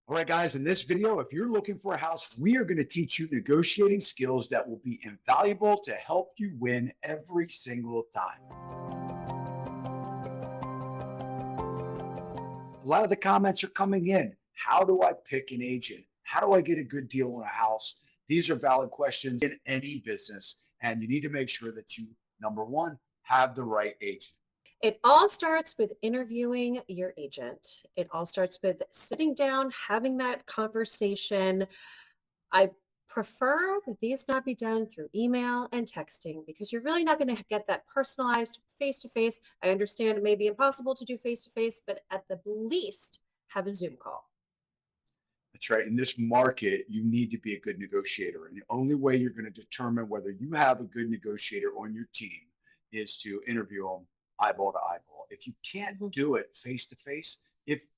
All right, guys, in this video, if you're looking for a house, we are going to teach you negotiating skills that will be invaluable to help you win every single time. A lot of the comments are coming in. How do I pick an agent? How do I get a good deal on a house? These are valid questions in any business, and you need to make sure that you, number one, have the right agent. It all starts with interviewing your agent. It all starts with sitting down, having that conversation. I prefer that these not be done through email and texting because you're really not going to get that personalized face to face. I understand it may be impossible to do face to face, but at the least, have a Zoom call. That's right. In this market, you need to be a good negotiator. And the only way you're going to determine whether you have a good negotiator on your team is to interview them eyeball to eyeball. If you can't Mhm. do it face to face,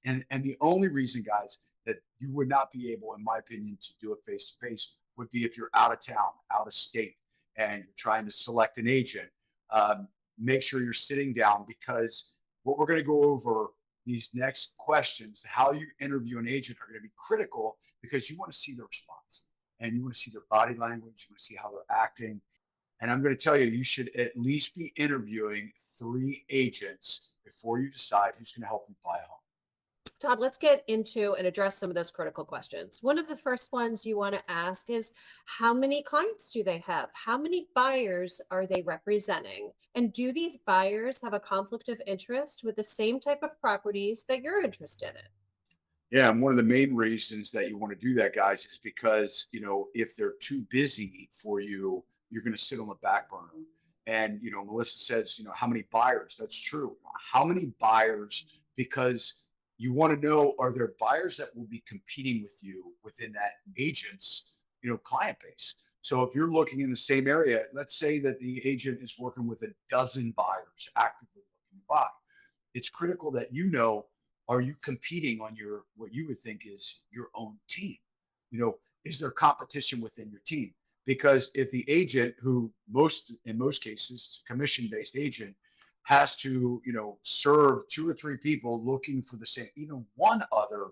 and the only reason, guys, that you would not be able, in my opinion, to do it face to face would be if you're out of town, out of state, and you're trying to select an agent. Um, Make sure you're sitting down because what we're going to go over these next questions, how you interview an agent, are going to be critical because you want to see their response and you want to see their body language, you want to see how they're acting. And I'm going to tell you, you should at least be interviewing 3 agents before you decide who's going to help you buy a home. Todd, let's get into and address some of those critical questions. One of the first ones you want to ask is how many clients do they have? How many buyers are they representing? And do these buyers have a conflict of interest with the same type of properties that you're interested in? Yeah, and one of the main reasons that you want to do that, guys, is because, if they're too busy for you, you're going to sit on the back burner. And, Melissa says, how many buyers? That's true. How many buyers? Because you want to know, are there buyers that will be competing with you within that agent's, client base? So if you're looking in the same area, let's say that the agent is working with a dozen buyers actively looking to buy. It's critical that are you competing on your what you would think is your own team? Is there competition within your team? Because if the agent, who in most cases, commission-based agent, has to, serve 2 or 3 people looking for the same, even one other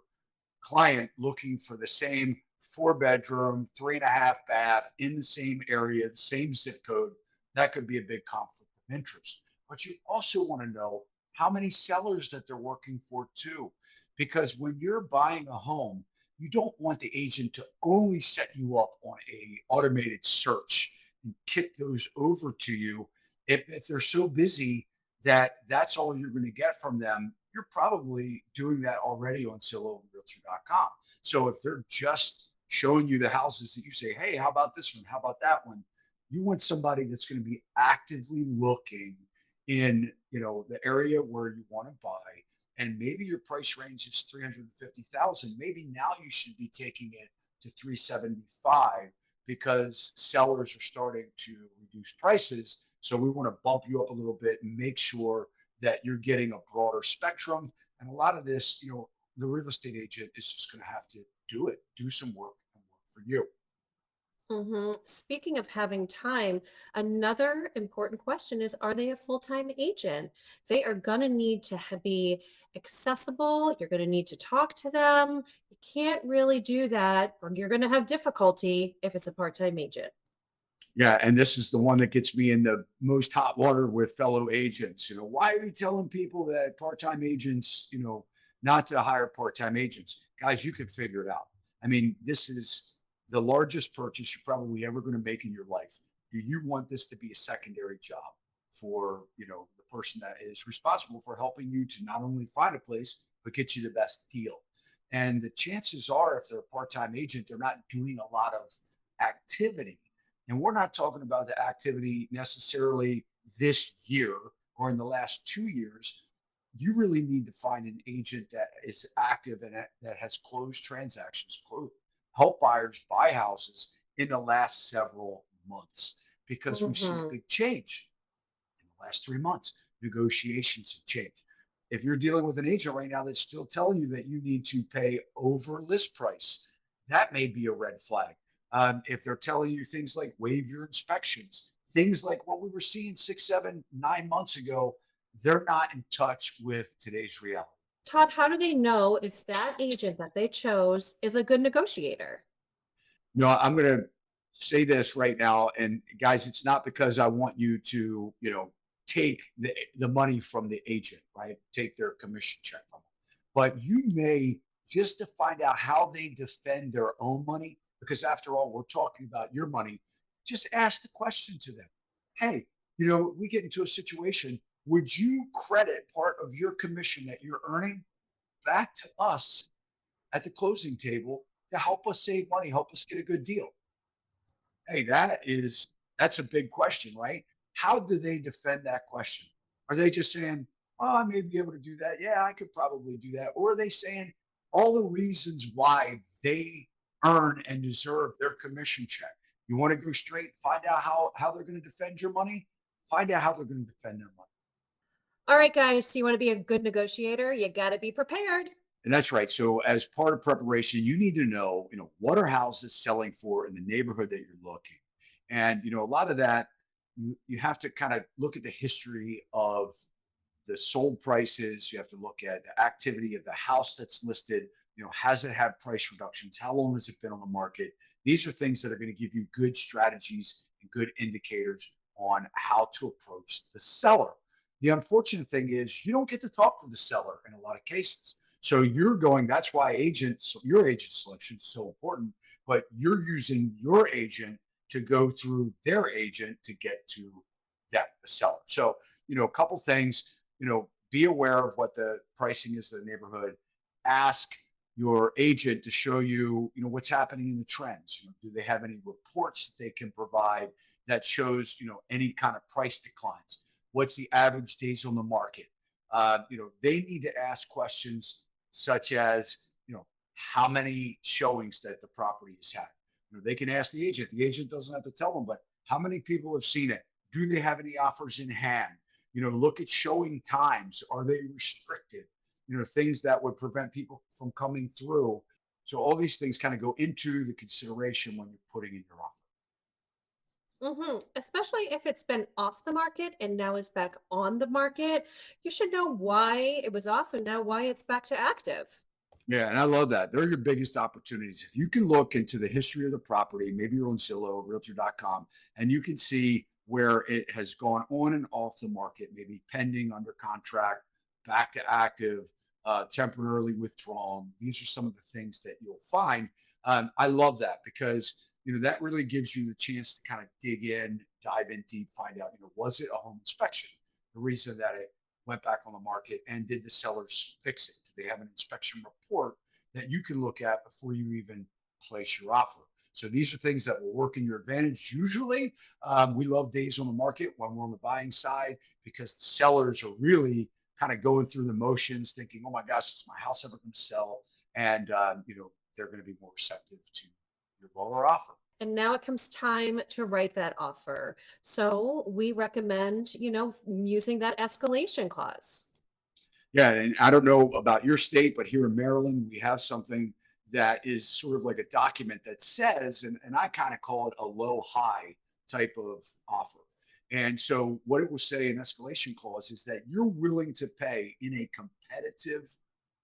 client looking for the same 4-bedroom, 3.5 bath in the same area, the same zip code, that could be a big conflict of interest. But you also want to know how many sellers that they're working for too. Because when you're buying a home, you don't want the agent to only set you up on a automated search and kick those over to you. If they're so busy that that's all you're going to get from them, you're probably doing that already on zillowrealtor.com. So if they're just showing you the houses that you say, hey, how about this one? How about that one? You want somebody that's going to be actively looking in, the area where you want to buy. And maybe your price range is 350,000. Maybe now you should be taking it to 375 because sellers are starting to reduce prices. So we want to bump you up a little bit and make sure that you're getting a broader spectrum. And a lot of this, the real estate agent is just going to have to do some work and work for you. Speaking of having time, another important question is, are they a full-time agent? They are going to need to be accessible. You're going to need to talk to them. You can't really do that, or you're going to have difficulty if it's a part-time agent. Yeah, and this is the one that gets me in the most hot water with fellow agents. Why are you telling people that part-time agents, not to hire part-time agents? Guys, you can figure it out. I mean, this is the largest purchase you're probably ever going to make in your life. Do you want this to be a secondary job for, the person that is responsible for helping you to not only find a place, but get you the best deal? And the chances are, if they're a part-time agent, they're not doing a lot of activity. And we're not talking about the activity necessarily this year or in the last 2 years. You really need to find an agent that is active and that has closed transactions, help buyers buy houses in the last several months, because we've seen a Mhm. big change in the last 3 months. Negotiations have changed. If you're dealing with an agent right now that's still telling you that you need to pay over list price, that may be a red flag. If they're telling you things like waive your inspections, things like what we were seeing 6, 7, 9 months ago, they're not in touch with today's reality. Todd, how do they know if that agent that they chose is a good negotiator? No, I'm going to say this right now. And guys, it's not because I want you to, take the money from the agent, right? Take their commission check from them. But you may, just to find out how they defend their own money, because after all, we're talking about your money, just ask the question to them. Hey, we get into a situation. Would you credit part of your commission that you're earning back to us at the closing table to help us save money, help us get a good deal? Hey, that's a big question, right? How do they defend that question? Are they just saying, "Oh, I may be able to do that. Yeah, I could probably do that." Or are they saying all the reasons why they earn and deserve their commission check? You want to go straight, find out how they're going to defend your money, find out how they're going to defend their money. All right, guys, so you want to be a good negotiator? You got to be prepared. And that's right. So as part of preparation, you need to know, what are houses selling for in the neighborhood that you're looking. And, a lot of that, you have to kind of look at the history of the sold prices. You have to look at the activity of the house that's listed. Has it had price reductions? How long has it been on the market? These are things that are going to give you good strategies and good indicators on how to approach the seller. The unfortunate thing is you don't get to talk to the seller in a lot of cases. So that's why your agent selection is so important, but you're using your agent to go through their agent to get to the seller. So, a couple things, be aware of what the pricing is in the neighborhood. Ask your agent to show you, what's happening in the trends. Do they have any reports that they can provide that shows, any kind of price declines? What's the average days on the market? They need to ask questions such as, how many showings that the property has had. They can ask the agent. The agent doesn't have to tell them, but how many people have seen it? Do they have any offers in hand? Look at showing times. Are they restricted? Things that would prevent people from coming through. So all these things kind of go into the consideration when you're putting in your offer. Especially if it's been off the market and now is back on the market. You should know why it was off and now why it's back to active. Yeah, and I love that. They're your biggest opportunities. If you can look into the history of the property, maybe you're on Zillow, Realtor.com, and you can see where it has gone on and off the market, maybe pending, under contract, back to active, temporarily withdrawn. These are some of the things that you'll find. I love that because that really gives you the chance to kind of dig in, dive in deep, find out, was it a home inspection? The reason that it went back on the market, and did the sellers fix it? Do they have an inspection report that you can look at before you even place your offer? So these are things that will work in your advantage. Usually, we love days on the market when we're on the buying side because the sellers are really kind of going through the motions, thinking, "Oh my gosh, is my house ever going to sell?" And they're going to be more receptive to your lower offer. And now it comes time to write that offer. So we recommend, using that escalation clause. Yeah, and I don't know about your state, but here in Maryland, we have something that is sort of like a document that says, and I kind of call it a low high type of offer. And so what it will say in escalation clause is that you're willing to pay in a competitive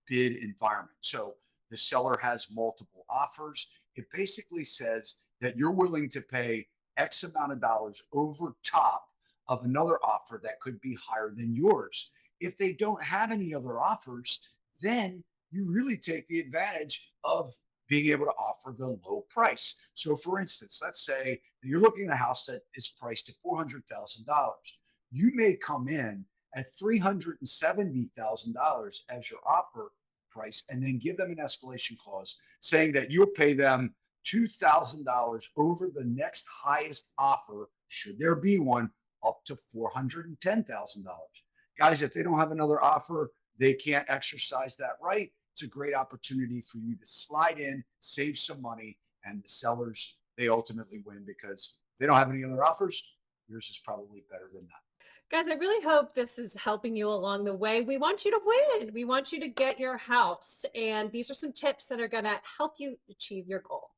bid environment. So the seller has multiple offers. It basically says that you're willing to pay X amount of dollars over top of another offer that could be higher than yours. If they don't have any other offers, then you really take the advantage of being able to offer the low price. So, for instance, let's say you're looking at a house that is priced at $400,000. You may come in at $370,000 as your offer price, and then give them an escalation clause saying that you'll pay them $2,000 over the next highest offer, should there be one, up to $410,000. Guys, if they don't have another offer, they can't exercise that right. It's a great opportunity for you to slide in, save some money, and the sellers, they ultimately win because if they don't have any other offers, yours is probably better than that. Guys, I really hope this is helping you along the way. We want you to win. We want you to get your house. And these are some tips that are going to help you achieve your goal.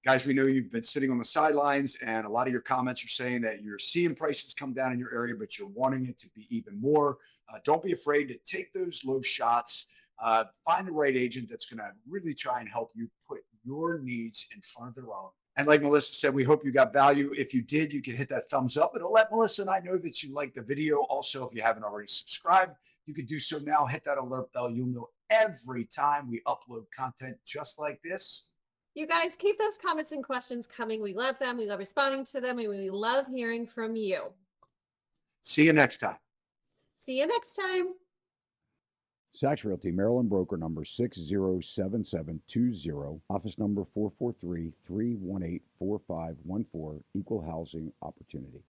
Guys, we know you've been sitting on the sidelines, and a lot of your comments are saying that you're seeing prices come down in your area, but you're wanting it to be even more. Don't be afraid to take those low shots. Find the right agent that's going to really try and help you put your needs in front of their own. And like Melissa said, we hope you got value. If you did, you can hit that thumbs up. It'll let Melissa and I know that you liked the video. Also, if you haven't already subscribed, you can do so now. Hit that alert bell. You'll know every time we upload content just like this. You guys keep those comments and questions coming. We love them. We love responding to them. And we love hearing from you. See you next time. See you next time. Sachs Realty, Maryland broker number 607720, office number 443-318-4514, equal housing opportunity.